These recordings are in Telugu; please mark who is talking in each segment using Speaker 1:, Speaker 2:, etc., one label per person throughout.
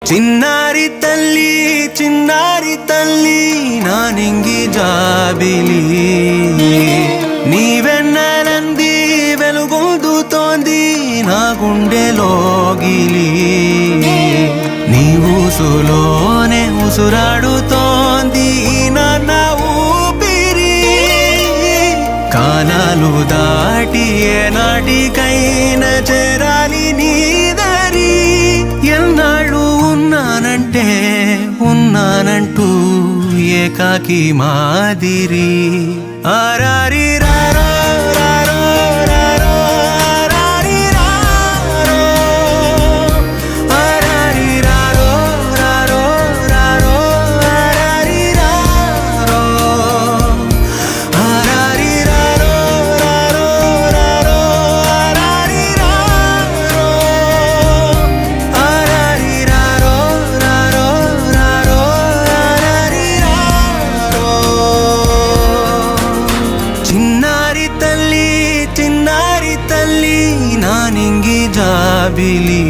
Speaker 1: చిన్నారి తల్లి నా నింగి జాబిలి నీవెన్నెలంది వెలుగొందుతోంది నా గుండెలోగిలి నీ ఊసులోనే ఉసురాడుతోంది నాన్న ఊపిరి కాలాలు దాటి ఏనాటికైనా చేరాలి నీ దరి ఎన్నాళ్ళు ఉన్నానంటూ ఏకాకి మాదిరి ఆరారి రారో రారో రారో ఆరారి రారో ఆరారి రారో రారో రారో ఆరారి రారో ఆరారి రారో రారో రారో ఆరారి రారో ఆరారి రారో రారో రారో ఆరారి రారో చిన్నారి తల్లి నా నింగి జాబిలి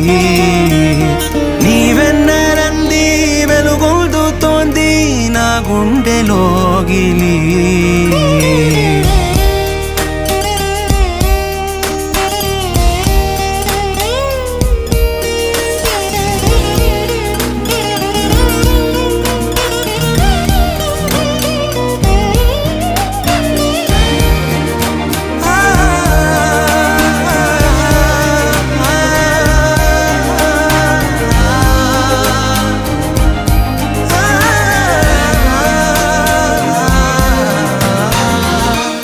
Speaker 1: నీవెన్నెలంది వెలుగొందుతోంది నా గుండెలోగిలి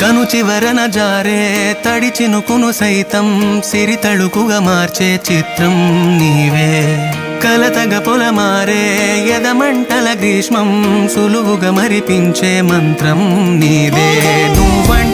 Speaker 1: కను చివరన జారే తడి చినుకును సైతం సిరి తళుకుగా మార్చే చిత్రం నీవే కలతగ పొలమారే ఎదమంటల గ్రీష్మం సులువుగా మరిపించే మంత్రం నీదే నువ్వంటే